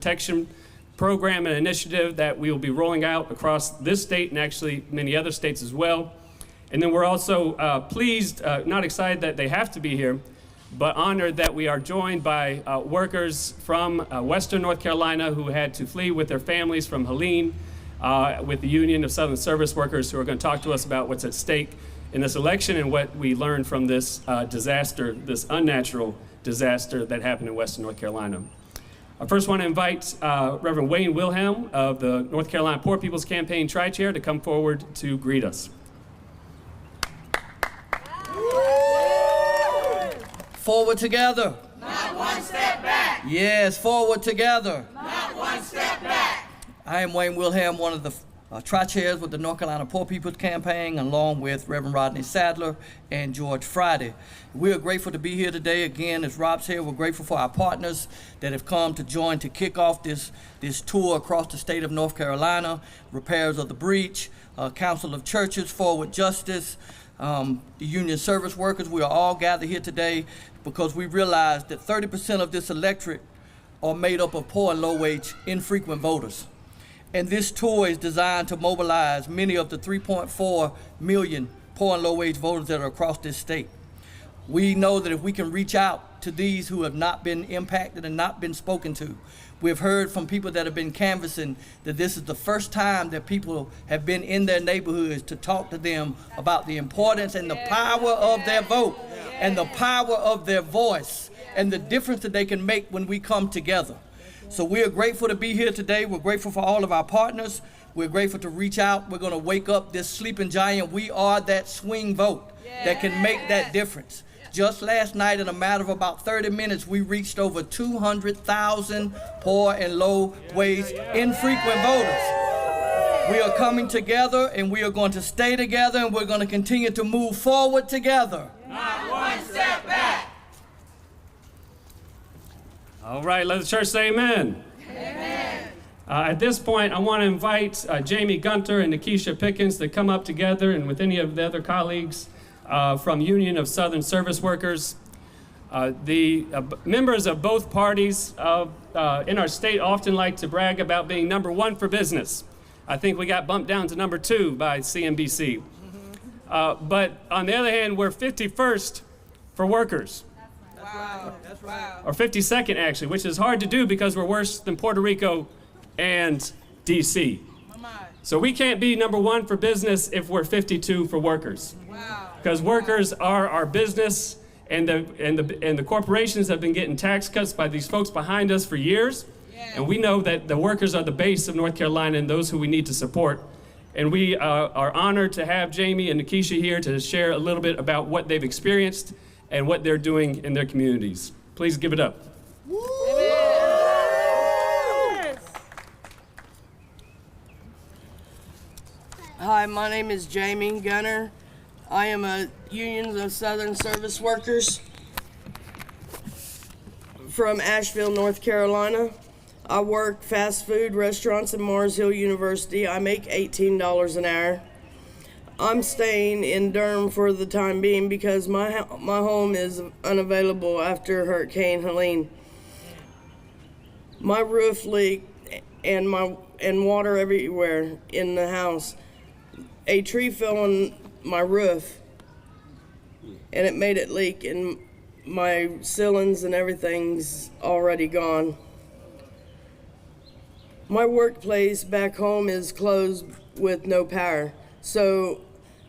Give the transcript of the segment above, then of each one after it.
protection program and initiative that we will be rolling out across this state and actually many other states as well. And then we're also pleased, not excited that they have to be here, but honored that we are joined by workers from Western North Carolina who had to flee with their families from Helene with the Union of Southern Service Workers, who are going to talk to us about what's at stake in this election and what we learned from this disaster, this unnatural disaster that happened in Western North Carolina. I first want to invite Reverend Wayne Wilhelm of the North Carolina Poor People's Campaign Tri-Chair to come forward to greet us. Forward together. Not one step back. Yes, forward together. Not one step back. I am Wayne Wilhelm, one of the Tri-Chairs with the North Carolina Poor People's Campaign, along with Reverend Rodney Sadler and George Friday. We are grateful to be here today. Again, as Rob's here, we're grateful for our partners that have come to join to kick off this tour across the state of North Carolina, repairs of the breach, Council of Churches, Forward Justice, the Union Service Workers. We are all gathered here today because we realize that 30% of this electorate are made up of poor and low-wage, infrequent voters. And this tour is designed to mobilize many of the 3.4 million poor and low-wage voters that are across this state. We know that if we can reach out to these who have not been impacted and not been spoken to, we've heard from people that have been canvassing that this is the first time that people have been in their neighborhoods to talk to them about the importance and the power of their vote and the power of their voice and the difference that they can make when we come together. So we are grateful to be here today. We're grateful for all of our partners. We're grateful to reach out. We're going to wake up this sleeping giant. We are that swing vote that can make that difference. Just last night, in a matter of about 30 minutes, we reached over 200,000 poor and low-wage, infrequent voters. We are coming together, and we are going to stay together, and we're going to continue to move forward together. Not one step back. All right, let the church say amen. Amen. At this point, I want to invite Jamie Gunter and Nikisha Pickens to come up together, and with any of the other colleagues from Union of Southern Service Workers. The members of both parties in our state often like to brag about being number one for business. I think we got bumped down to number 2 by CNBC. But on the other hand, we're 51st for workers. Wow. That's right. Or 52nd, actually, which is hard to do because we're worse than Puerto Rico and D.C. So we can't be number 1 for business if we're 52 for workers. Wow. Because workers are our business, and the corporations have been getting tax cuts by these folks behind us for years. Yeah. And we know that the workers are the base of North Carolina and those who we need to support. And we are honored to have Jamie and Nikisha here to share a little bit about what they've experienced and what they're doing in their communities. Please give it up. Hi, my name is Jamie Gunner. I am a Union of Southern Service Workers from Asheville, North Carolina. I work fast food restaurants at Mars Hill University. I make $18 an hour. I'm staying in Durham for the time being because my home is unavailable after Hurricane Helene. My roof leaked and water everywhere in the house. A tree fell on my roof and it made it leak, and my ceilings and everything's already gone. My workplace back home is closed with no power, so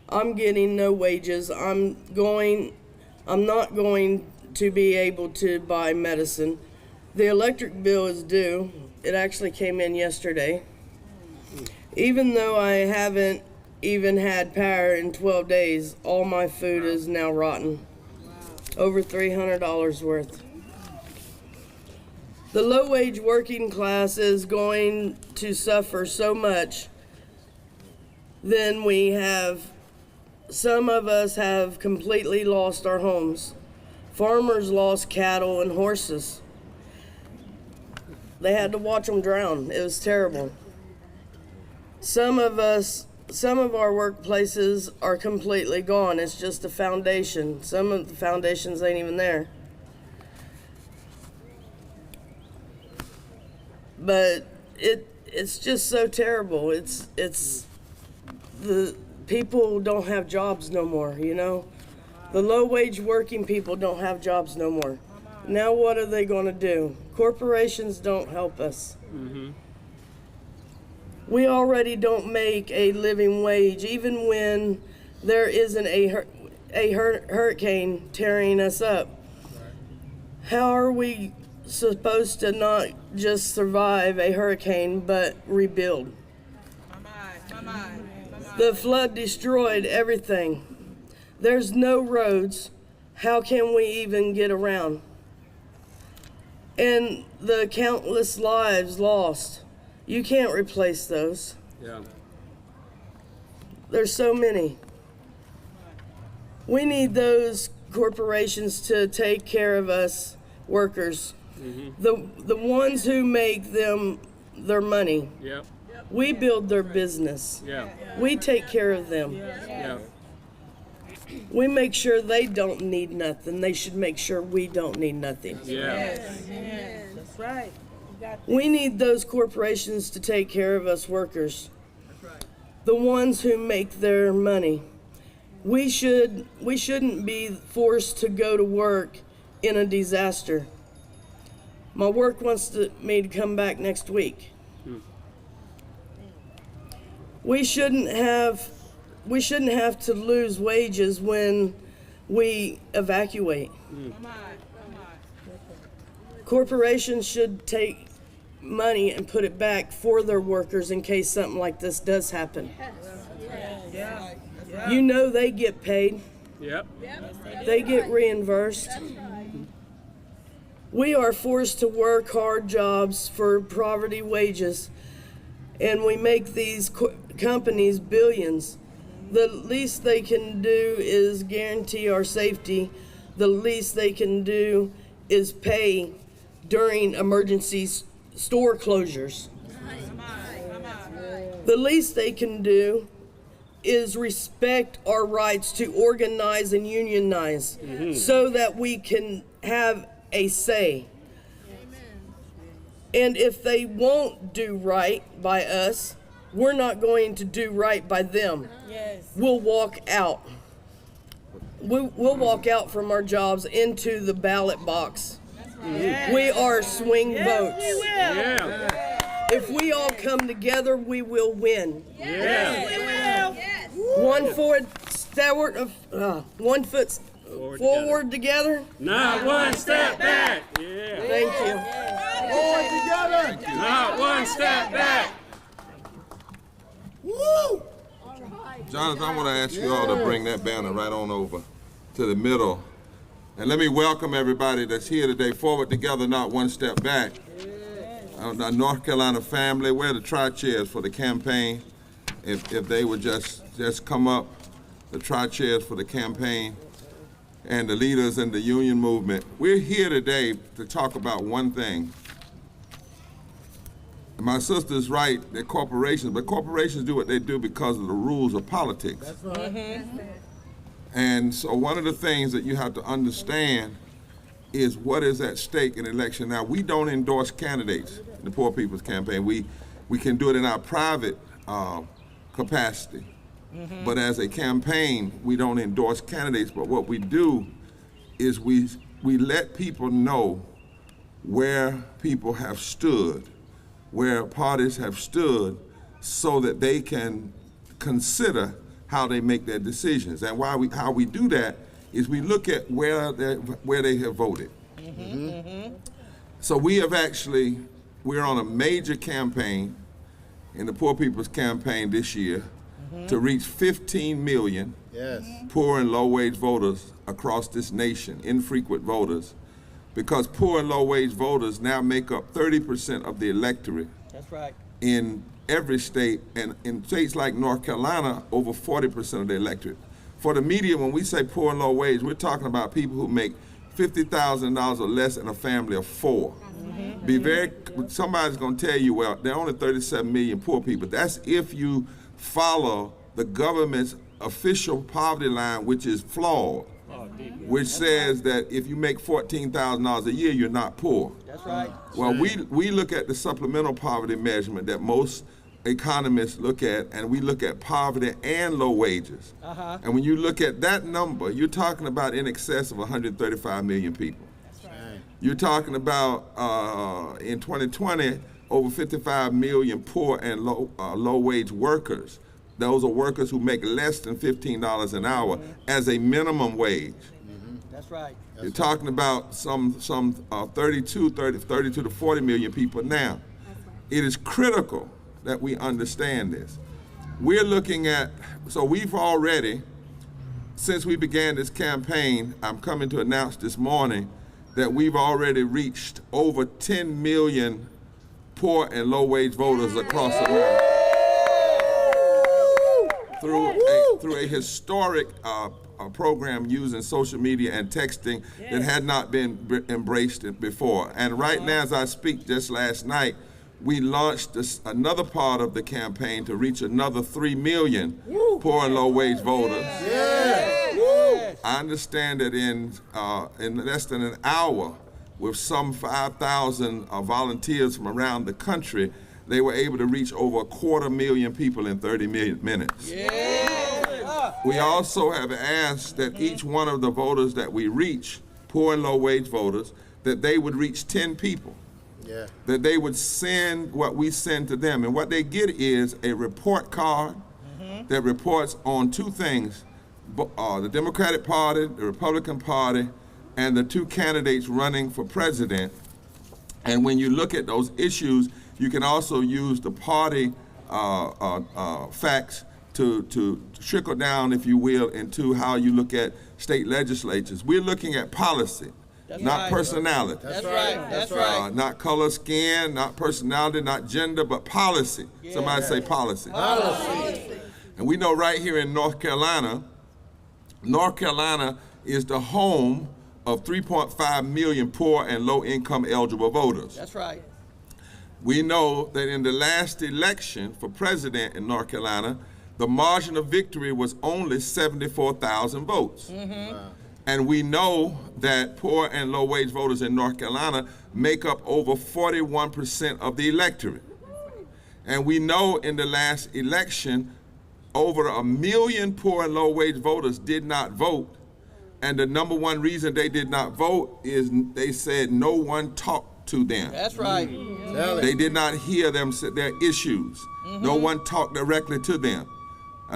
I'm getting no wages. I'm not going to be able to buy medicine. The electric bill is due. It actually came in yesterday. Even though I haven't even had power in 12 days, all my food is now rotten. Over $300 worth. The low-wage working class is going to suffer so much. Then we have, some of us have completely lost our homes. Farmers lost cattle and horses. They had to watch them drown. It was terrible. Some of our workplaces are completely gone. It's just a foundation. Some of the foundations ain't even there. but it's just so terrible. It's the people don't have jobs no more, you know? The low-wage working people don't have jobs no more. Now what are they going to do? Corporations don't help us. We already don't make a living wage, even when there isn't a hurricane tearing us up. How are we supposed to not just survive a hurricane, but rebuild? The flood destroyed everything. There's no roads. How can we even get around? And the countless lives lost. You can't replace those. Yeah. There's so many. We need those corporations to take care of us workers. The ones who make them their money. Yep. We build their business. Yeah. We take care of them. Yeah. We make sure they don't need nothing. They should make sure we don't need nothing. Yeah. That's right. We need those corporations to take care of us workers. The ones who make their money. We shouldn't be forced to go to work in a disaster. My work wants me to come back next week. We shouldn't have to lose wages when we evacuate. Corporations should take money and put it back for their workers in case something like this does happen. You know they get paid. Yep. They get reimbursed. We are forced to work hard jobs for poverty wages, and we make these companies billions. The least they can do is guarantee our safety. The least they can do is pay during emergency store closures. The least they can do is respect our rights to organize and unionize so that we can have a say. And if they won't do right by us, we're not going to do right by them. We'll walk out. We'll walk out from our jobs into the ballot box. We are swing votes. Yeah. If we all come together, we will win. Yeah. One foot forward together. Not one step back. Yeah. Thank you. Forward together. Not one step back. Woo! Jonathan, I want to ask you all to bring that banner right on over to the middle. And let me welcome everybody that's here today. Forward together, not one step back. The North Carolina family, where are the tri-chairs for the campaign? If they would just come up, the tri-chairs for the campaign and the leaders in the union movement. We're here today to talk about one thing. My sister's right, they're corporations, but corporations do what they do because of the rules of politics. That's right. And so one of the things that you have to understand is what is at stake in election. Now, we don't endorse candidates in the Poor People's Campaign. We can do it in our private capacity. But as a campaign, we don't endorse candidates. But what we do is we let people know where people have stood, where parties have stood, so that they can consider how they make their decisions. And how we do that is we look at where they have voted. So we're on a major campaign in the Poor People's Campaign this year to reach 15 million poor and low-wage voters across this nation, infrequent voters, because poor and low-wage voters now make up 30% of the electorate. That's right. In every state, and in states like North Carolina, over 40% of the electorate. For the media, when we say poor and low wage, we're talking about people who make $50,000 or less in a family of four. Somebody's gonna tell you, well, there are only 37 million poor people. That's if you follow the government's official poverty line, which is flawed, which says that if you make $14,000 a year, you're not poor. That's right. Well, we look at the supplemental poverty measurement that most economists look at, and we look at poverty and low wages. And when you look at that number, you're talking about in excess of 135 million people. You're talking about in 2020 over 55 million poor and low wage workers. Those are workers who make less than $15 an hour as a minimum wage. That's right. You're talking about some 32 to 40 million people now. It is critical that we understand this. We're looking at, so we've already, since we began this campaign, I'm coming to announce this morning that we've already reached over 10 million poor and low wage voters across America through a historic program using social media and texting that had not been embraced before. And right now, as I speak, just last night, we launched another part of the campaign to reach another 3 million poor and low wage voters. I understand that in less than an hour, with some 5,000 volunteers from around the country, they were able to reach over 250,000 people in 30 minutes. We also have asked that each one of the voters that we reach, poor and low wage voters, that they would reach 10 people. That they would send what we send to them. And what they get is a report card that reports on two things, the Democratic Party, the Republican Party, and the two candidates running for president. And when you look at those issues, you can also use the party facts to trickle down, if you will, into how you look at state legislatures. We're looking at policy. Not personality. That's right. That's right. Not color, skin, not personality, not gender, but policy. Somebody say policy. Policy. And we know right here in North Carolina is the home of 3.5 million poor and low-income eligible voters. That's right. We know that in the last election for president in North Carolina, the margin of victory was only 74,000 votes. And we know that poor and low-wage voters in North Carolina make up over 41% of the electorate. And we know in the last election, over 1 million poor and low-wage voters did not vote. And the number one reason they did not vote is they said no one talked to them. That's right. They did not hear them say their issues. No one talked directly to them.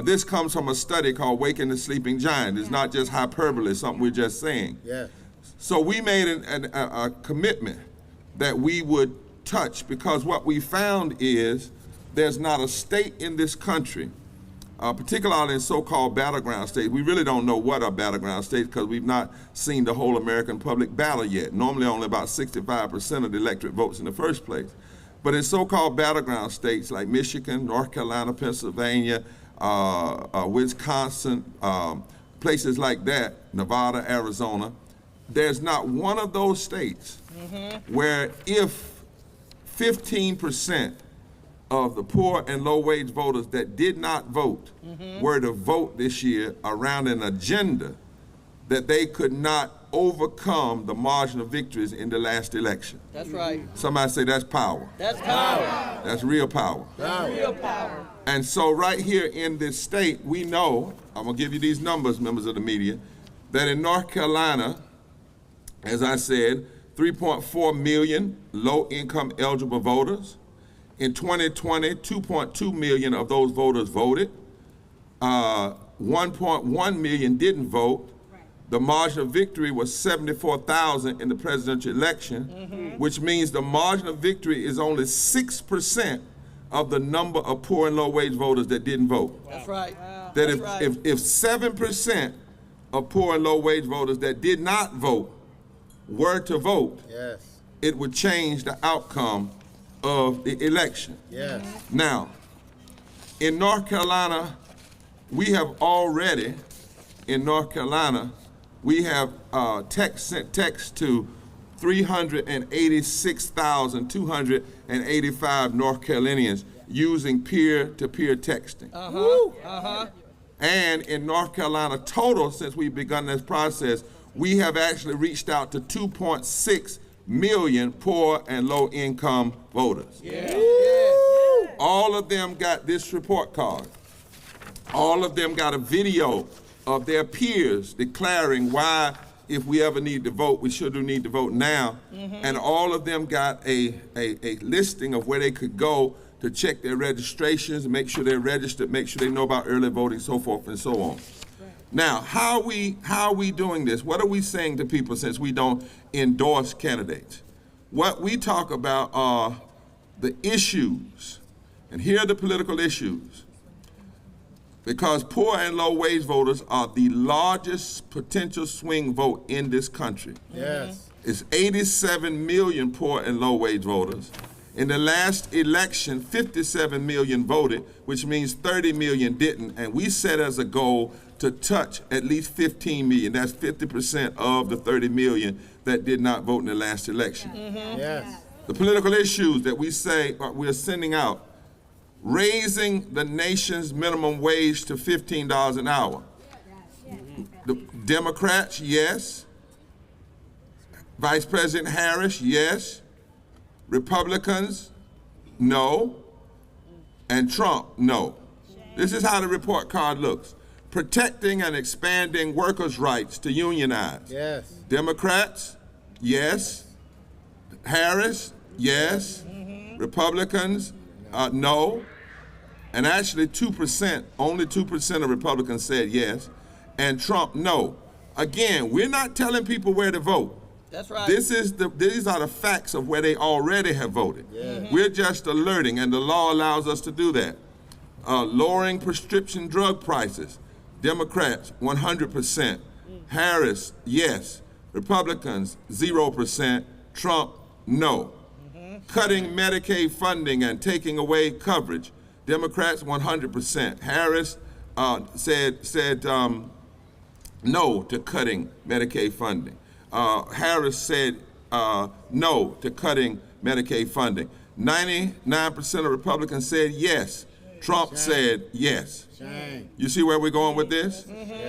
This comes from a study called Waking the Sleeping Giant. It's not just hyperbole, it's something we're just saying. So we made a commitment that we would touch, because what we found is there's not a state in this country, particularly in so-called battleground states. We really don't know what are battleground states because we've not seen the whole American public battle yet. Normally only about 65% of the electorate votes in the first place. But in so-called battleground states like Michigan, North Carolina, Pennsylvania, Wisconsin, places like that, Nevada, Arizona, there's not one of those states where if 15% of the poor and low-wage voters that did not vote were to vote this year around an agenda, that they could not overcome the margin of victories in the last election. That's right. Somebody say that's power. That's power. That's real power. That's real power. And so right here in this state, we know, I'm gonna give you these numbers, members of the media, that in North Carolina, as I said, 3.4 million low-income eligible voters. In 2020, 2.2 million of those voters voted. 1.1 million didn't vote. The margin of victory was 74,000 in the presidential election, which means the margin of victory is only 6% of the number of poor and low-wage voters that didn't vote. That's right. That if 7% of poor and low-wage voters that did not vote were to vote, it would change the outcome of the election. Now, in North Carolina, we have already, we have sent text to 386,285 North Carolinians using peer-to-peer texting. And in North Carolina total, since we've begun this process, we have actually reached out to 2.6 million poor and low-income voters. All of them got this report card. All of them got a video of their peers declaring why, if we ever need to vote, we sure do need to vote now. And all of them got a listing of where they could go to check their registrations, make sure they're registered, make sure they know about early voting, so forth and so on. Now, how are we doing this? What are we saying to people since we don't endorse candidates? What we talk about are the issues, and here are the political issues. Because poor and low wage voters are the largest potential swing vote in this country. Yes. It's 87 million poor and low wage voters. In the last election, 57 million voted, which means 30 million didn't, and we set as a goal to touch at least 15 million. That's 50% of the 30 million that did not vote in the last election. Yes. The political issues that we say we're sending out: raising the nation's minimum wage to $15 an hour. The Democrats, yes. Vice President Harris, yes. Republicans, no. And Trump, no. This is how the report card looks. Protecting and expanding workers' rights to unionize. Yes. Democrats, yes. Harris, yes. Republicans, no. And actually 2%, only 2% of Republicans said yes. And Trump, no. Again, we're not telling people where to vote. That's right. These are the facts of where they already have voted. We're just alerting, and the law allows us to do that. Lowering prescription drug prices. Democrats, 100%. Harris, yes. Republicans, 0%. Trump, no. Cutting Medicaid funding and taking away coverage. Democrats, 100%. Harris said no to cutting Medicaid funding. Harris said no to cutting Medicaid funding. 99% of Republicans said yes. Trump said yes. You see where we're going with this?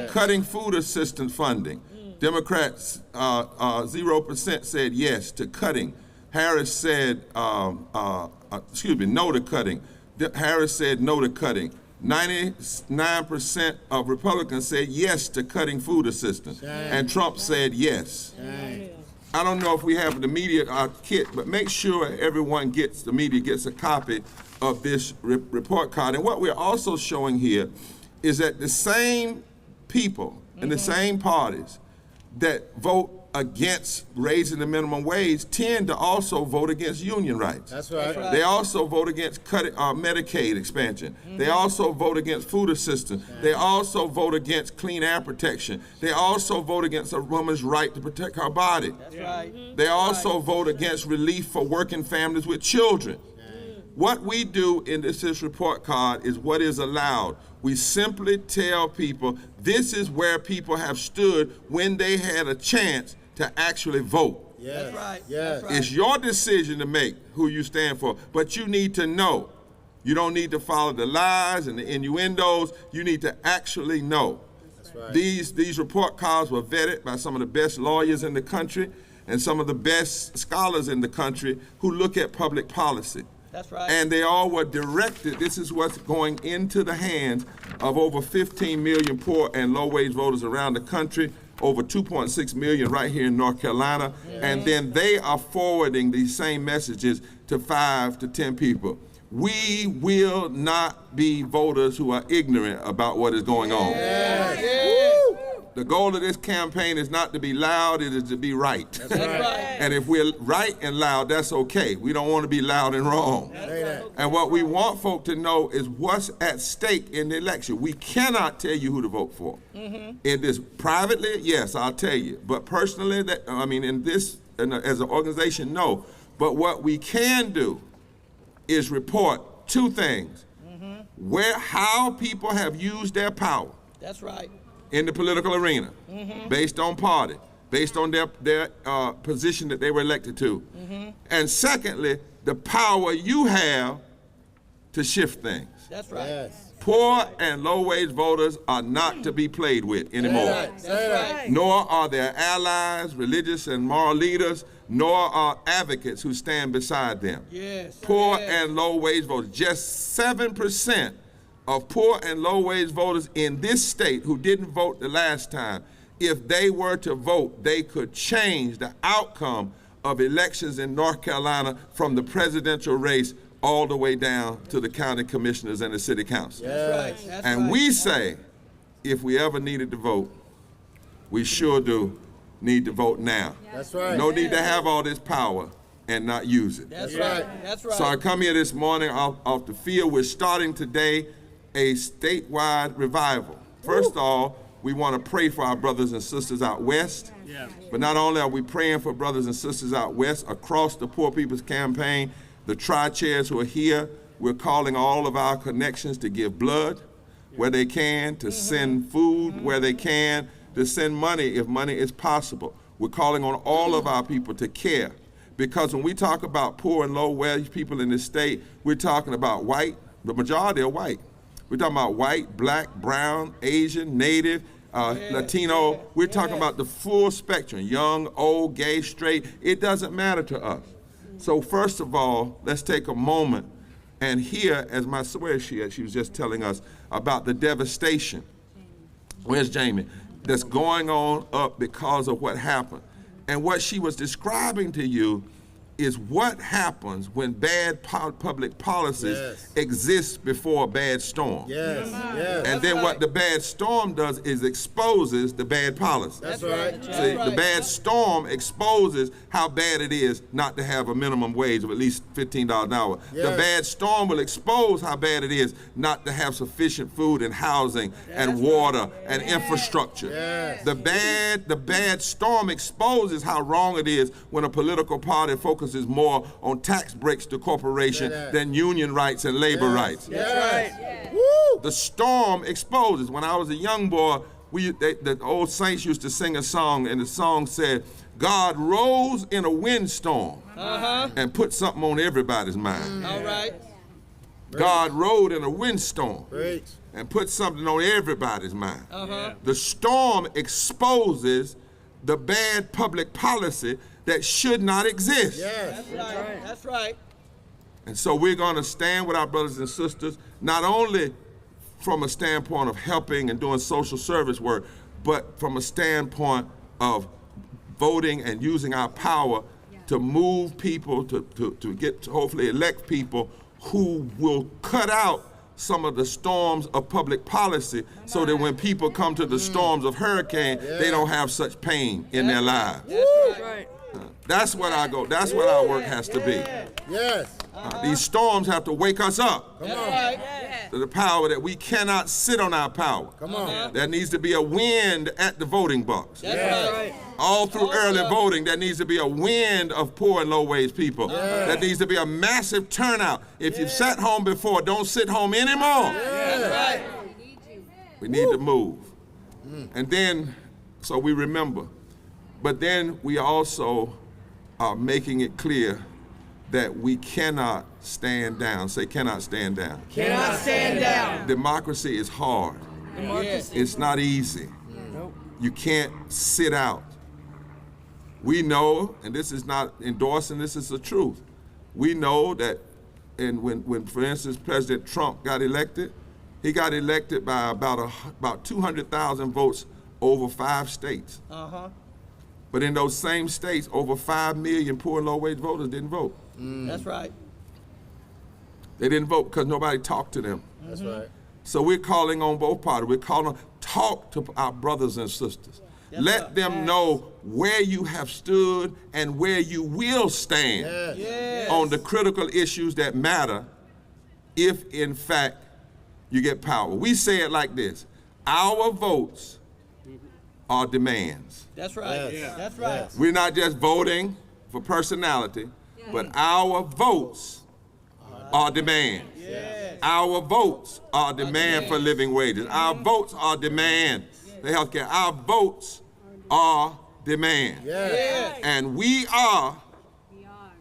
Cutting food assistance funding. Democrats, 0% said yes to cutting. Harris said, no to cutting. Harris said no to cutting. 99% of Republicans said yes to cutting food assistance. And Trump said yes. I don't know if we have the media kit, but make sure everyone the media gets a copy of this report card. And what we're also showing here is that the same people and the same parties that vote against raising the minimum wage tend to also vote against union rights. That's right. They also vote against cutting Medicaid expansion. They also vote against food assistance. They also vote against clean air protection. They also vote against a woman's right to protect her body. That's right. They also vote against relief for working families with children. What we do in this report card is what is allowed. We simply tell people this is where people have stood when they had a chance to actually vote. Yes. That's right. Yes. That's right. It's your decision to make who you stand for, but you need to know. You don't need to follow the lies and the innuendos. You need to actually know. That's right. These report cards were vetted by some of the best lawyers in the country and some of the best scholars in the country who look at public policy. That's right. And they all were directed. This is what's going into the hands of over 15 million poor and low-wage voters around the country, over 2.6 million right here in North Carolina. And then they are forwarding these same messages to 5 to 10 people. We will not be voters who are ignorant about what is going on. The goal of this campaign is not to be loud, it is to be right. That's right. And if we're right and loud, that's okay. We don't want to be loud and wrong. And what we want folk to know is what's at stake in the election. We cannot tell you who to vote for. In this privately, yes, I'll tell you. But personally, as an organization, no. But what we can do is report two things. How people have used their power. That's right. In the political arena, based on party, based on their position that they were elected to. And secondly, the power you have to shift things. That's right. Yes. Poor and low-wage voters are not to be played with anymore. That's right. Nor are their allies, religious and moral leaders, nor are advocates who stand beside them. Yes. Poor Yes. and low-wage voters. Just 7% of poor and low-wage voters in this state who didn't vote the last time, if they were to vote, they could change the outcome of elections in North Carolina from the presidential race all the way down to the county commissioners and the city council. That's right. That's And right. we say, if we ever needed to vote, we sure do need to vote now. That's right. No need to have all this power and not use it. That's right. That's right. So I come here this morning off the field. We're starting today a statewide revival. First of all, we want to pray for our brothers and sisters out west. Yeah. But not only are we praying for brothers and sisters out west, across the Poor People's Campaign, the tri-chairs who are here, we're calling all of our connections to give blood where they can, to send food where they can, to send money if money is possible. We're calling on all of our people to care. Because when we talk about poor and low-wage people in this state, we're talking about white, the majority are white. We're talking about white, black, brown, Asian, Native, Latino. We're talking about the full spectrum, young, old, gay, straight. It doesn't matter to us. So first of all, let's take a moment and hear, as where is she at? She was just telling us about the devastation. Where's Jamie? That's going on up because of what happened. And what she was describing to you is what happens when bad public policies Yes. exist before a bad storm. Yes. Yes. And then what the bad storm does is exposes the bad policy. That's right. See, the bad storm exposes how bad it is not to have a minimum wage of at least $15 an hour. The Yes. bad storm will expose how bad it is not to have sufficient food and housing and water and infrastructure. Yes. The bad storm exposes how wrong it is when a political party focuses more on tax breaks to corporation Yes. than union rights and labor rights. Yes. Woo! The storm exposes. When I was a young boy, the old saints used to sing a song, and the song said, God rose in a windstorm and put something on everybody's mind. All right. God rode in a windstorm Great. and put something on everybody's mind. The storm exposes the bad public policy that should not exist. Yes. That's right. That's right. And so we're going to stand with our brothers and sisters, not only from a standpoint of helping and doing social service work, but from a standpoint of voting and using our power to move people, to get to hopefully elect people who will cut out some of the storms of public policy so that when people come to the storms of hurricane, they don't have such pain in their lives. That's Right. That's what that's what our work has to be. Yes. These storms have to wake us up That's right. to the power that we cannot sit on our power. Come on. There needs to be a wind at the voting box. That's right. All through early voting, there needs to be a wind of poor and low-wage people. There needs to be a massive turnout. If you've sat home before, don't sit home anymore. That's right. We need to move. And then, so we remember. But then we also are making it clear that we cannot stand down. Say, cannot stand down. Cannot stand down. Democracy is hard. Yes. It's not easy. You can't sit out. We know, and this is not endorsing, this is the truth. We know that when for instance, President Trump got elected, he got elected by about 200,000 votes over 5 states. But in those same states, over 5 million poor and low-wage voters didn't vote. That's right. They didn't vote because nobody talked to them. That's right. So we're calling on both parties. We're calling on, talk to our brothers and sisters. Let them know where you have stood and where you will stand Yes. on the critical issues that matter if, in fact, you get power. We say it like this: our votes are demands. That's right. Yes. That's right. Yes. We're not just voting for personality, but our votes are demand. Yes. Our votes are demand for living wages. Our votes are demand for health care. Our votes are demand. Yes. And we are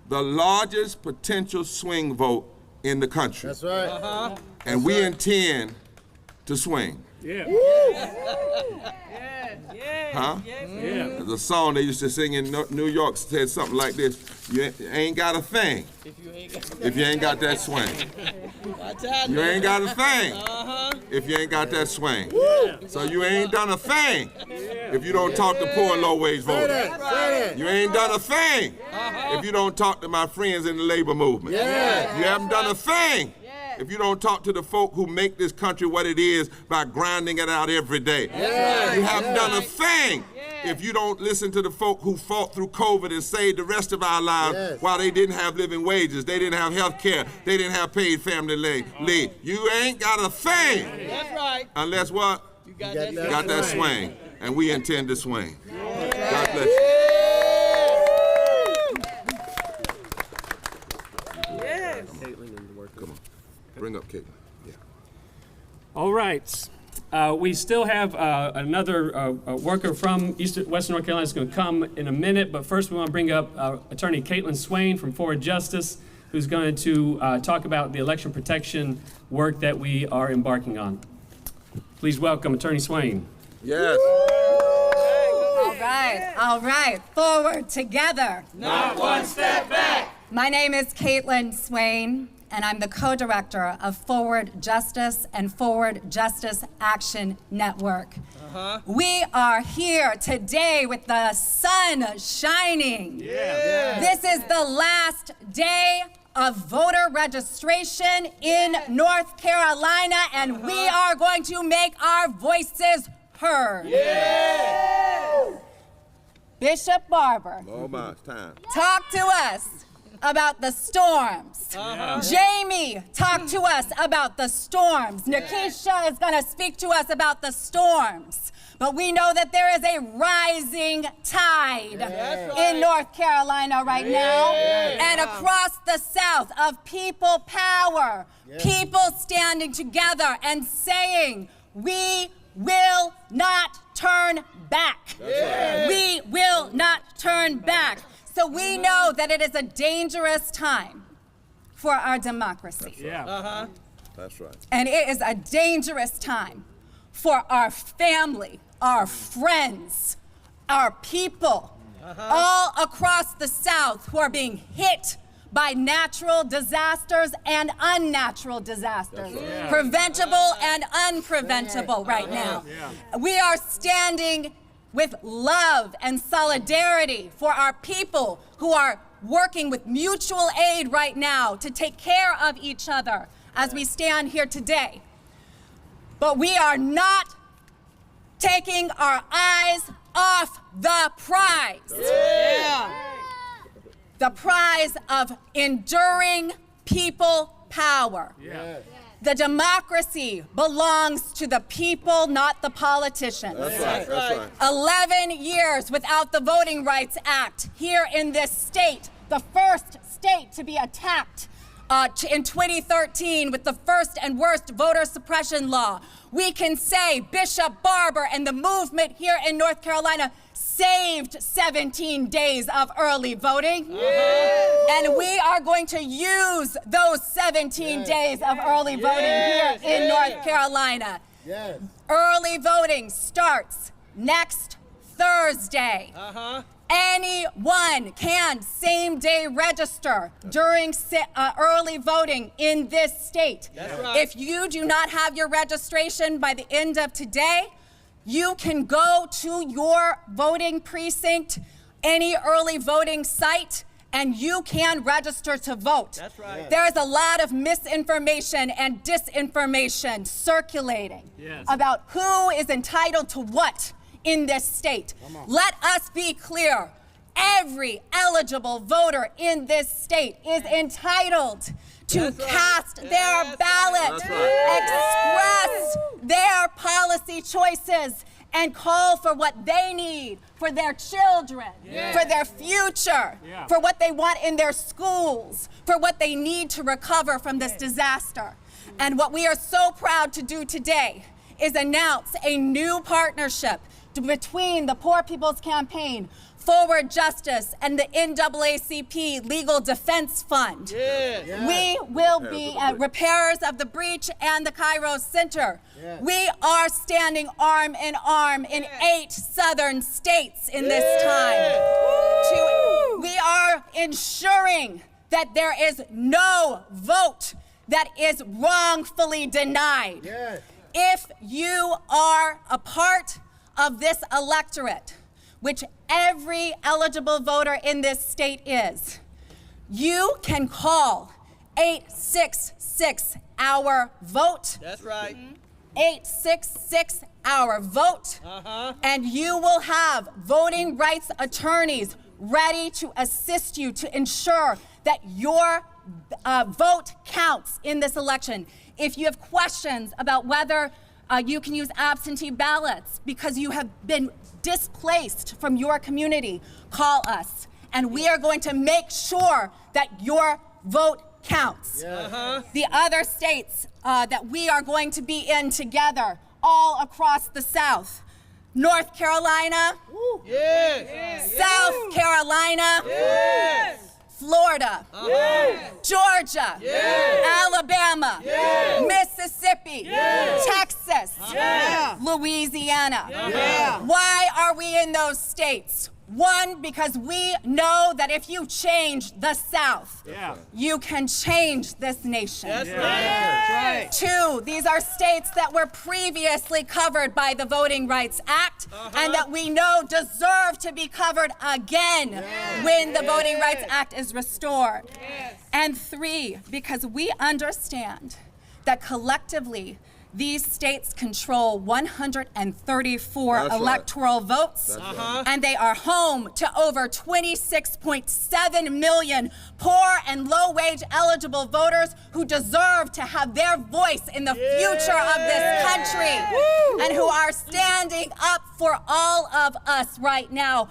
the largest potential swing vote in the country. That's right. And we intend to swing. Yeah. Huh? Yeah. There's a song they used to sing in New York said something like this: you ain't got a thing if you ain't got that swing. You ain't got a thing if you ain't got that swing. So you ain't done a thing if you don't talk to poor and low-wage voters. You ain't done a thing if you don't talk to my friends in the labor movement. You haven't done a thing if you don't talk to the folk who make this country what it is by grinding it out every day. You haven't done a thing if you don't listen to the folk who fought through COVID and saved the rest of our lives while they didn't have living wages, they didn't have health care, they didn't have paid family leave. You ain't got a thing. That's right. Unless what? You got You got that swing. And we intend to swing. God bless you. Come on. Bring up Caitlin. Yeah. All right. We still have another worker from Western North Carolina that's going to come in a minute, but first we want to bring up Attorney Caitlin Swain from Forward Justice, who's going to talk about the election protection work that we are embarking on. Please welcome Attorney Swain. Yes. All right. Forward together. Not one step back. My name is Caitlin Swain, and I'm the co-director of Forward Justice and Forward Justice Action Network. We are here today with the sun shining. This is the last day of voter registration in North Carolina, and we are going to make our voices heard. Bishop Barber, Oh my, it's time. talk to us about the storms. Jamie, talk to us about the storms. Nikisha is going to speak to us about the storms. But we know that there is a rising tide in North Carolina right now and across the South of people power, people standing together and saying, we will not turn back. We will not turn back. So we know that it is a dangerous time for our democracy. That's right. And it is a dangerous time for our family, our friends, our people, all across the South who are being hit by natural disasters and unnatural disasters, preventable and unpreventable right now. We are standing with love and solidarity for our people who are working with mutual aid right now to take care of each other as we stand here today. But we are not taking our eyes off the prize. The prize of enduring people power. The democracy belongs to the people, not the politicians. That's right. 11 years without the Voting Rights Act here in this state, the first state to be attacked in 2013 with the first and worst voter suppression law. We can say Bishop Barber and the movement here in North Carolina saved 17 days of early voting. And we are going to use those 17 days of early voting here in North Carolina. Early voting starts next Thursday. Anyone can same-day register during early voting in this state. If you do not have your registration by the end of today, you can go to your voting precinct, any early voting site, and you can register to vote. There is a lot of misinformation and disinformation circulating about who is entitled to what in this state. Let us be clear. Every eligible voter in this state is entitled to cast their ballot, express their policy choices, and call for what they need for their children, for their future, for what they want in their schools, for what they need to recover from this disaster. And what we are so proud to do today is announce a new partnership between the Poor People's Campaign, Forward Justice, and the NAACP Legal Defense Fund. We will be at Repairers of the Breach and the Kairos Center. We are standing arm in arm in 8 southern states in this time. We are ensuring that there is no vote that is wrongfully denied. If you are a part of this electorate, which every eligible voter in this state is, you can call 866-OUR-VOTE. That's right. 866-OUR-VOTE. And you will have voting rights attorneys ready to assist you to ensure that your vote counts in this election. If you have questions about whether you can use absentee ballots because you have been displaced from your community, call us, and we are going to make sure that your vote counts. The other states that we are going to be in together, all across the South: North Carolina, South Carolina, Florida, Georgia, Alabama, Mississippi, Texas, Louisiana. Why are we in those states? One, because we know that if you change the South, you can change this nation. That's right. Two, these are states that were previously covered by the Voting Rights Act and that we know deserve to be covered again when the Voting Rights Act is restored. And three, because we understand that collectively these states control 134 electoral votes, and they are home to over 26.7 million poor and low-wage eligible voters who deserve to have their voice in the future of this country and who are standing up for all of us right now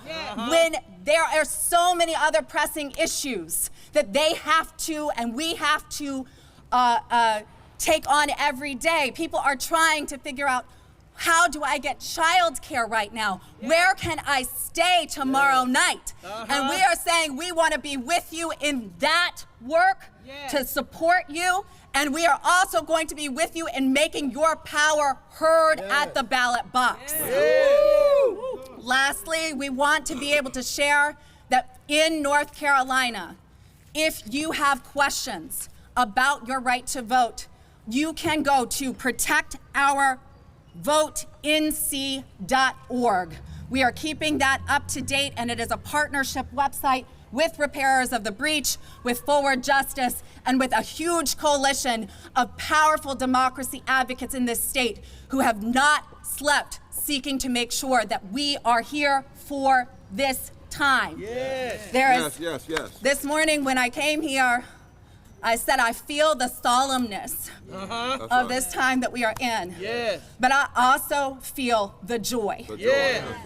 when there are so many other pressing issues that they have to and we have to take on every day. People are trying to figure out, how do I get childcare right now? Where can I stay tomorrow night? And we are saying we want to be with you in that work to support you. And we are also going to be with you in making your power heard at the ballot box. Lastly, we want to be able to share that in North Carolina, if you have questions about your right to vote, you can go to protectourvotenc.org. We are keeping that up to date, and it is a partnership website with Repairers of the Breach, with Forward Justice, and with a huge coalition of powerful democracy advocates in this state who have not slept, seeking to make sure that we are here for this time. This morning when I came here, I said, I feel the solemnness of this time that we are in. But I also feel the joy.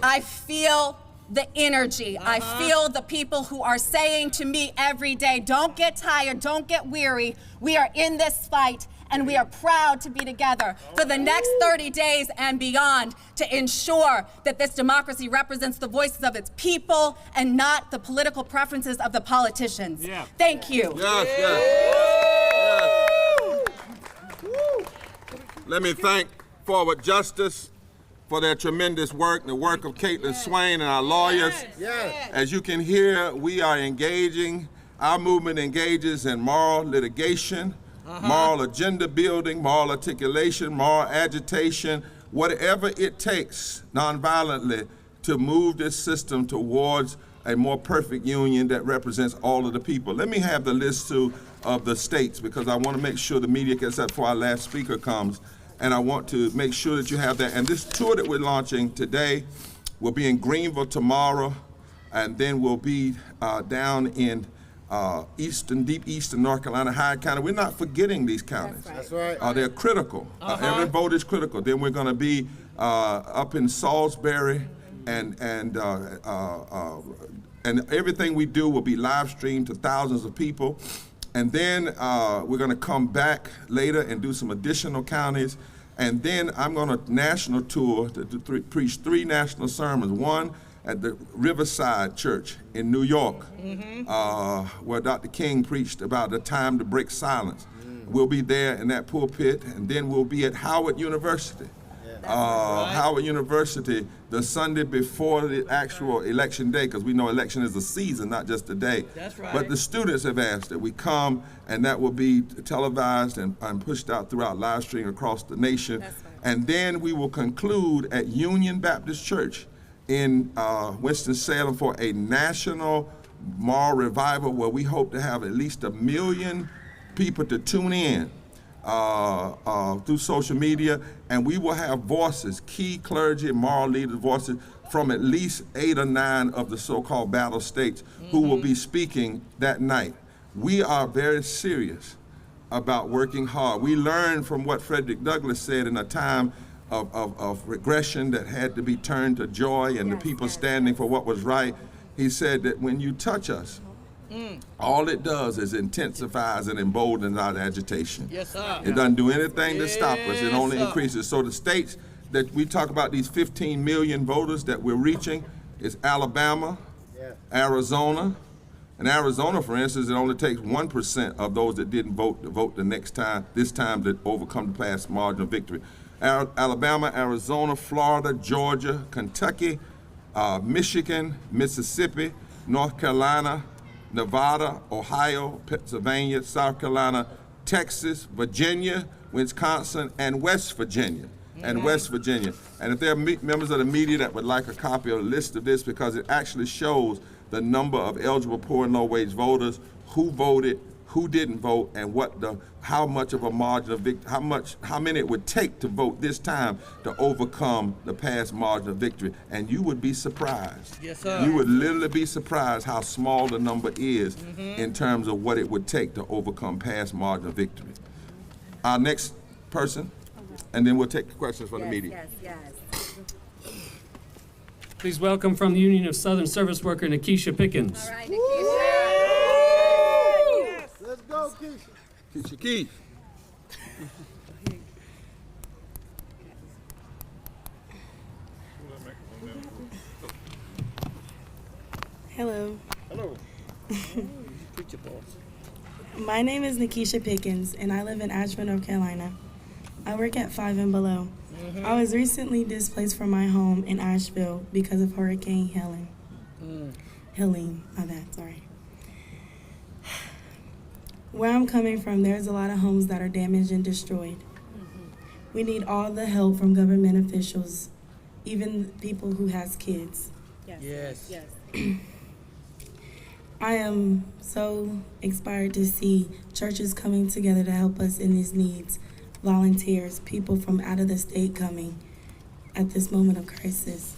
I feel the energy. I feel the people who are saying to me every day, don't get tired, don't get weary. We are in this fight, and we are proud to be together for the next 30 days and beyond to ensure that this democracy represents the voices of its people and not the political preferences of the politicians. Thank you. Let me thank Forward Justice for their tremendous work, the work of Caitlin Swain and our lawyers. As you can hear, we are engaging, our movement engages in moral litigation, moral agenda building, moral articulation, moral agitation, whatever it takes nonviolently to move this system towards a more perfect union that represents all of the people. Let me have the list too of the states, because I want to make sure the media gets that before our last speaker comes, and I want to make sure that you have that. And this tour that we're launching today will be in Greenville tomorrow, and then we'll be down in deep eastern North Carolina, Hyde County. We're not forgetting these counties. That's right. They're critical. Every vote is critical. Then we're going to be up in Salisbury, and everything we do will be live streamed to thousands of people. And then we're going to come back later and do some additional counties. And then I'm going to national tour to preach 3 national sermons. One at the Riverside Church in New York, where Dr. King preached about the time to break silence. We'll be there in that pulpit, and then we'll be at Howard University. Howard University the Sunday before the actual election day, because we know election is a season, not just a day. That's right. But the students have asked that we come, and that will be televised and pushed out throughout live stream across the nation. That's right. And then we will conclude at Union Baptist Church in Winston-Salem for a national moral revival, where we hope to have at least 1 million people to tune in through social media, and we will have voices, key clergy, moral leaders, voices from at least 8 or 9 of the so-called battle states who will be speaking that night. We are very serious about working hard. We learned from what Frederick Douglass said in a time of regression that had to be turned to joy and the people standing for what was right. He said that when you touch us, all it does is intensifies and emboldens our agitation. Yes, sir. It doesn't do anything to stop us. It Yes, only sir. increases. So the states that we talk about, these 15 million voters that we're reaching, is Alabama, Arizona. In Arizona, for instance, it only takes 1% of those that didn't vote to vote this time to overcome the past margin of victory. Alabama, Arizona, Florida, Georgia, Kentucky, Michigan, Mississippi, North Carolina, Nevada, Ohio, Pennsylvania, South Carolina, Texas, Virginia, Wisconsin, and West Virginia. And if there are members of the media that would like a copy of a list of this, because it actually shows the number of eligible poor and low-wage voters, who voted, who didn't vote, and how much of a margin of victory, how many it would take to vote this time to overcome the past margin of victory. And you would be surprised. Yes, sir. You would literally be surprised how small the number is in terms of what it would take to overcome past margin of victory. Our next person, and then we'll take questions from the media. Yes. Please welcome from the Union of Southern Service Worker, Nikisha Pickens. All right, Nikisha. Let's go, Keisha. Keith. Hello. Hello. Preach your boss. My name is Nikisha Pickens, and I live in Asheville, North Carolina. I work at 5 and Below. I was recently displaced from my home in Asheville because of Hurricane Helene, my bad, sorry. Where I'm coming from, there's a lot of homes that are damaged and destroyed. We need all the help from government officials, even people who has kids. Yes. I am so inspired to see churches coming together to help us in these needs, volunteers, people from out of the state coming at this moment of crisis.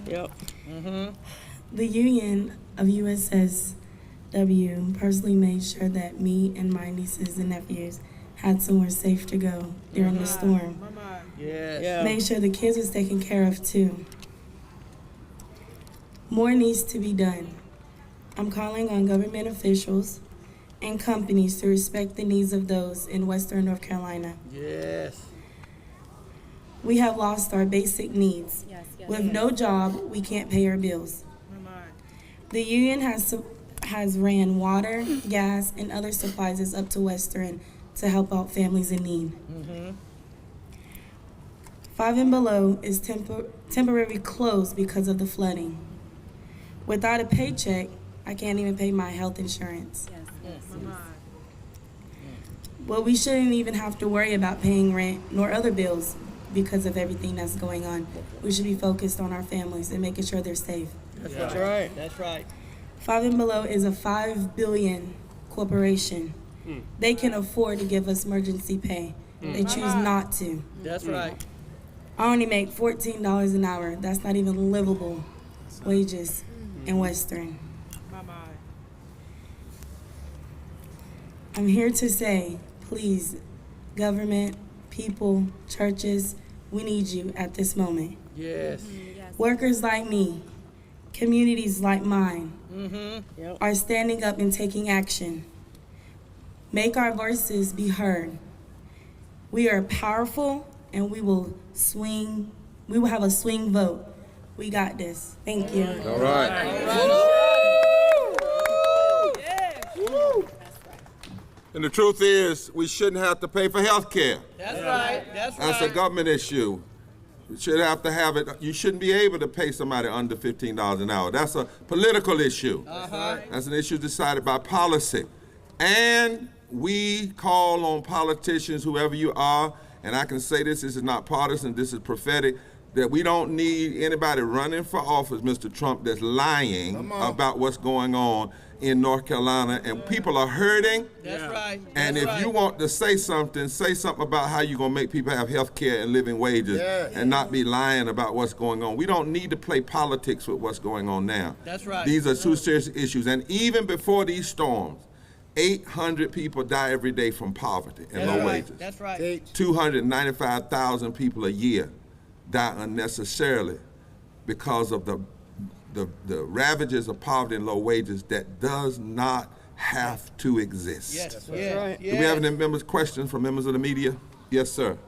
Yep. The Union of USSW personally made sure that me and my nieces and nephews had somewhere safe to go during the storm. Yes. Made sure the kids was taken care of too. More needs to be done. I'm calling on government officials and companies to respect the needs of those in Western North Carolina. Yes. We have lost our basic needs. With no job, we can't pay our bills. The union has ran water, gas, and other supplies up to Western to help out families in need. 5 and Below is temporarily closed because of the flooding. Without a paycheck, I can't even pay my health insurance. Well, we shouldn't even have to worry about paying rent nor other bills because of everything that's going on. We should be focused on our families and making sure they're safe. That's right. That's right. 5 and Below is a $5 billion corporation. They can afford to give us emergency pay. They choose not to. That's right. I only make $14 an hour. That's not even livable wages in Western. I'm here to say, please, government, people, churches, we need you at this moment. Yes. Workers like me, communities like mine, are standing up and taking action. Make our voices be heard. We are powerful, and we will have a swing vote. We got this. Thank you. All right. And the truth is, we shouldn't have to pay for health care. That's right. That's a government issue. You should have to have it. You shouldn't be able to pay somebody under $15 an hour. That's a political issue. That's an issue decided by policy. And we call on politicians, whoever you are, and I can say this is not partisan, this is prophetic, that we don't need anybody running for office, Mr. Trump, that's lying about what's going on in North Carolina, and people are hurting. That's right. And if you want to say something about how you're going to make people have health care and living wages and not be lying about what's going on. We don't need to play politics with what's going on now. That's right. These are two serious issues. And even before these storms, 800 people die every day from poverty and low wages. That's right. 295,000 people a year die unnecessarily because of the ravages of poverty and low wages that does not have to exist. Yes. Do we have any questions from members of the media? Yes, sir.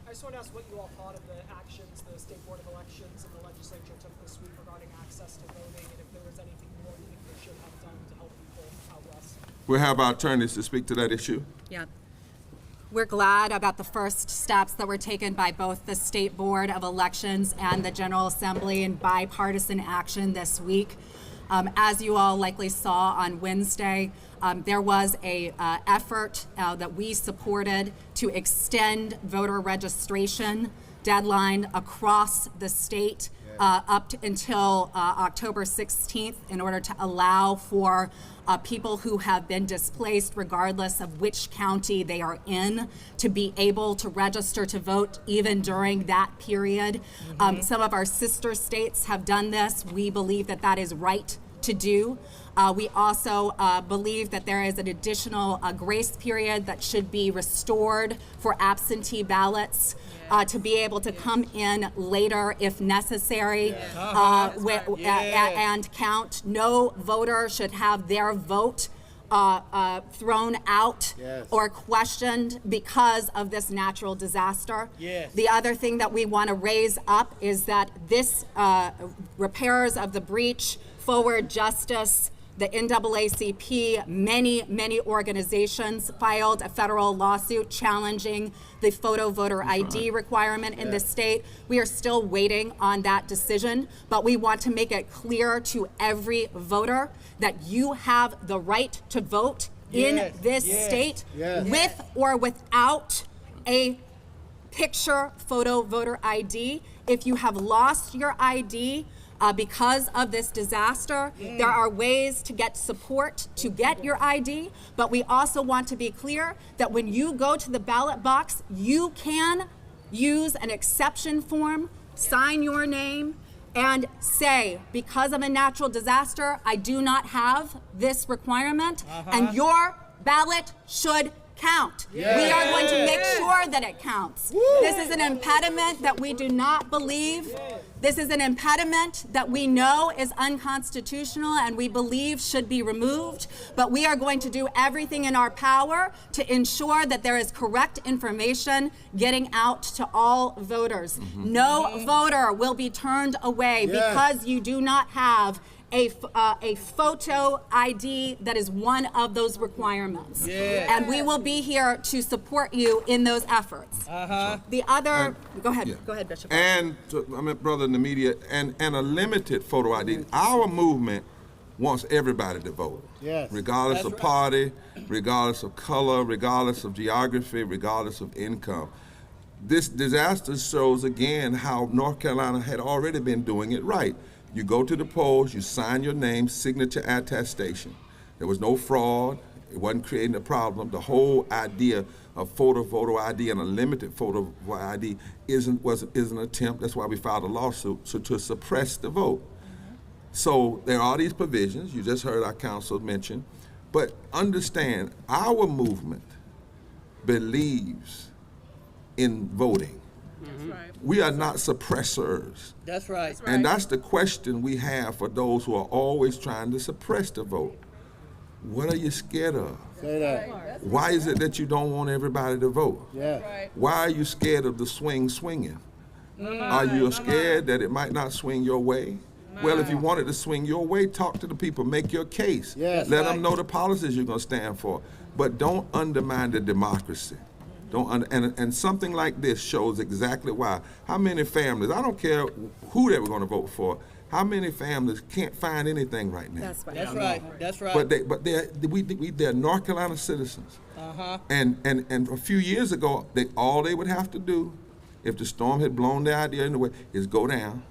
I just want to ask what you all thought of the actions the State Board of Elections and the legislature took this week regarding access to voting, and if there was anything more you think they should have done to help people out west. We'll have our attorneys to speak to that issue. Yeah. We're glad about the first steps that were taken by both the State Board of Elections and the General Assembly in bipartisan action this week. As you all likely saw on Wednesday, there was a effort that we supported to extend voter registration deadline across the state up until October 16th in order to allow for people who have been displaced, regardless of which county they are in, to be able to register to vote even during that period. Some of our sister states have done this. We believe that that is right to do. We also believe that there is an additional grace period that should be restored for absentee ballots to be able to come in later if necessary and count. No voter should have their vote thrown out or questioned because of this natural disaster. The other thing that we want to raise up is that this repairs of the breach, Forward Justice, the NAACP, many organizations filed a federal lawsuit challenging the photo voter ID requirement in the state. We are still waiting on that decision, but we want to make it clear to every voter that you have the right to vote in this state with or without a picture photo voter ID. If you have lost your ID, because of this disaster, there are ways to get support to get your ID, but we also want to be clear that when you go to the ballot box, you can use an exception form, sign your name, and say, because of a natural disaster, I do not have this requirement, and your ballot should count. We are going to make sure that it counts. This is an impediment that we do not believe. This is an impediment that we know is unconstitutional and we believe should be removed, but we are going to do everything in our power to ensure that there is correct information getting out to all voters. No voter will be turned away because you do not have a photo ID that is one of those requirements. And we will be here to support you in those efforts. The other, go ahead, Bishop. And, brother in the media, and a limited photo ID. Our movement wants everybody to vote, regardless of party, regardless of color, regardless of geography, regardless of income. This disaster shows again how North Carolina had already been doing it right. You go to the polls, you sign your name, signature attestation. There was no fraud. It wasn't creating a problem. The whole idea of photo ID and a limited photo ID is an attempt. That's why we filed a lawsuit to suppress the vote. So there are these provisions. You just heard our counsel mention. But understand, our movement believes in voting. We are not suppressors. That's right. And that's the question we have for those who are always trying to suppress the vote. What are you scared of? Say that. Why is it that you don't want everybody to vote? Why are you scared of the swinging? Are you scared that it might not swing your way? Well, if you wanted to swing your way, talk to the people, make your case. Yes. Let them know the policies you're going to stand for. But don't undermine the democracy. And something like this shows exactly why. How many families, I don't care who they were going to vote for, how many families can't find anything right now? That's right. That's right. That's right. But they're North Carolina citizens. And a few years ago, all they would have to do, if the storm had blown their idea in the way, is go down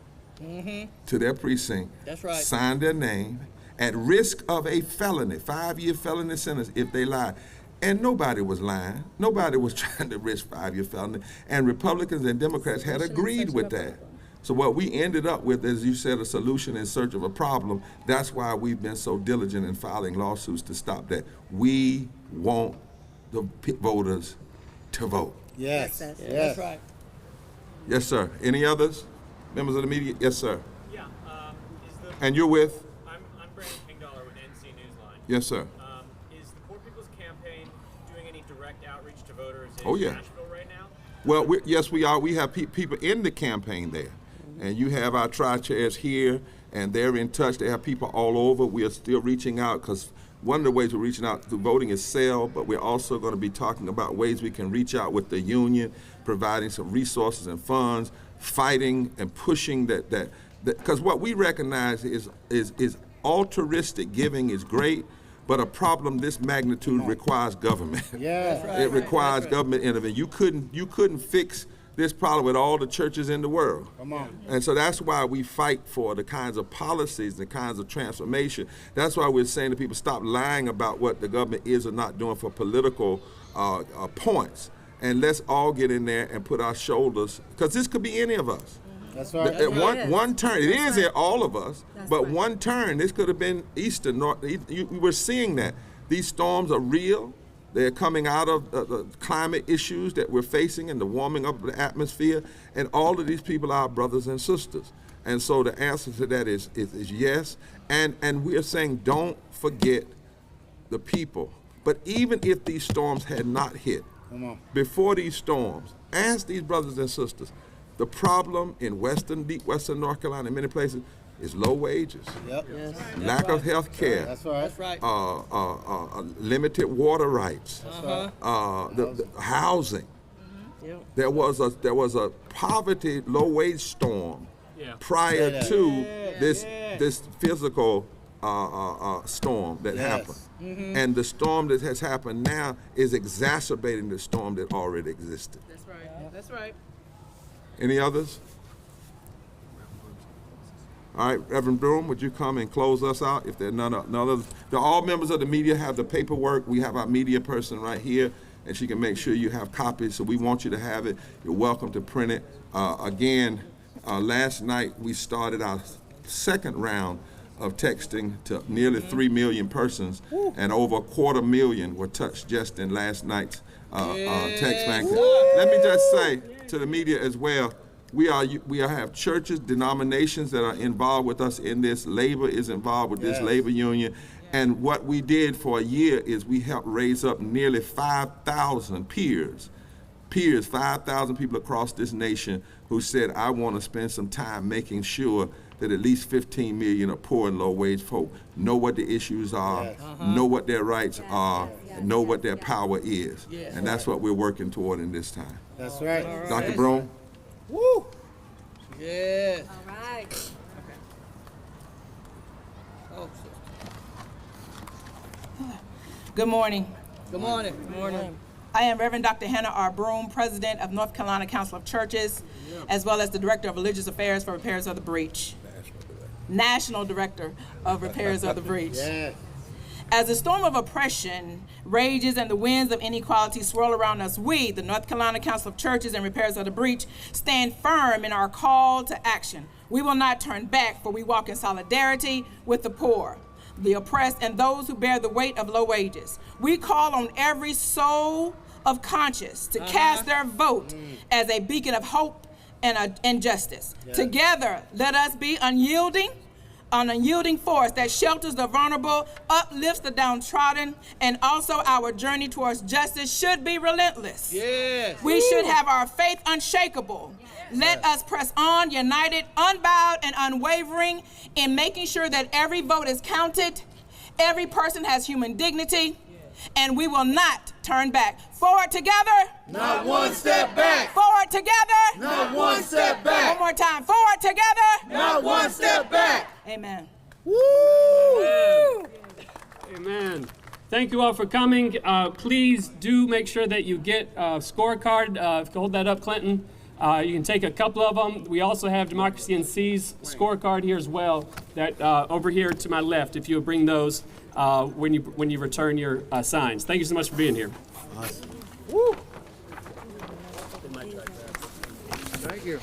to their precinct, That's right. sign their name, at risk of a felony, 5-year felony sentence if they lie. And nobody was lying. Nobody was trying to risk 5-year felony. And Republicans and Democrats had agreed with that. So what we ended up with, as you said, a solution in search of a problem. That's why we've been so diligent in filing lawsuits to stop that. We want the voters to vote. Yes. That's right. Yes, sir. Any others? Members of the media? Yes, sir. Yeah. And you're with? I'm Brandon Kingdollar with NC Newsline. Yes, sir. Is the Poor People's Campaign doing any direct outreach to voters in Oh, yeah. Nashville right now? Well, yes, we are. We have people in the campaign there. And you have our tri-chairs here, and they're in touch. They have people all over. We are still reaching out because one of the ways we're reaching out through voting is sell, but we're also going to be talking about ways we can reach out with the union, providing some resources and funds, fighting and pushing that because what we recognize is altruistic giving is great, but a problem this magnitude requires government. Yeah. It requires government intervention. You couldn't fix this problem with all the churches in the world. Come on. And so that's why we fight for the kinds of policies, the kinds of transformation. That's why we're saying to people, stop lying about what the government is or not doing for political points. And let's all get in there and put our shoulders, because this could be any of us. That's right. One turn, it is all of us, but one turn, this could have been Easter. We're seeing that. These storms are real. They're coming out of the climate issues that we're facing and the warming up of the atmosphere, and all of these people are our brothers and sisters. And so the answer to that is yes, and we are saying don't forget the people. But even if these storms had not hit, before these storms, ask these brothers and sisters, the problem in deep western North Carolina, in many places, is low wages, lack of health care, That's right. limited water rights, the housing. There was a poverty low wage storm prior to this physical storm that happened. And the storm that has happened now is exacerbating the storm that already existed. That's right. That's right. Any others? All right, Reverend Broom, would you come and close us out? If there are none others, all members of the media have the paperwork. We have our media person right here, and she can make sure you have copies. So we want you to have it. You're welcome to print it. Again, last night we started our second round of texting to nearly 3 million persons, and over 250,000 were touched just in last night's text bank. Let me just say to the media as well, we have churches, denominations that are involved with us in this. Labor is involved with this labor union. And what we did for a year is we helped raise up nearly 5,000 peers, 5,000 people across this nation who said, I want to spend some time making sure that at least 15 million of poor and low-wage folk know what the issues are, know what their rights are, know what their power is. And that's what we're working toward in this time. That's right. Dr. Broom? Woo! Yeah. All right. Oh, Good morning. good morning. Good morning. I am Reverend Dr. Hannah R. Broom, President of North Carolina Council of Churches, as well as the Director of Religious Affairs for Repairs of the Breach. National Director of Repairs of the Breach. Yes. As the storm of oppression rages and the winds of inequality swirl around us, we, the North Carolina Council of Churches and Repairs of the Breach, stand firm in our call to action. We will not turn back, for we walk in solidarity with the poor, the oppressed, and those who bear the weight of low wages. We call on every soul of conscience to cast their vote as a beacon of hope and justice. Together, let us be unyielding, an unyielding force that shelters the vulnerable, uplifts the downtrodden, and also our journey towards justice should be relentless. Yes. We should have our faith unshakable. Let us press on, united, unbowed, and unwavering in making sure that every vote is counted, every person has human dignity, and we will not turn back. Forward together. Not one step back. Forward together. Not one step back. One more time. Forward together. Not one step back. Amen. Woo! Amen. Thank you all for coming. Please do make sure that you get a scorecard. Hold that up, Clinton. You can take a couple of them. We also have Democracy NC's scorecard here as well, that over here to my left, if you'll bring those when you return your signs. Thank you so much for being here. Awesome. Woo. Thank you.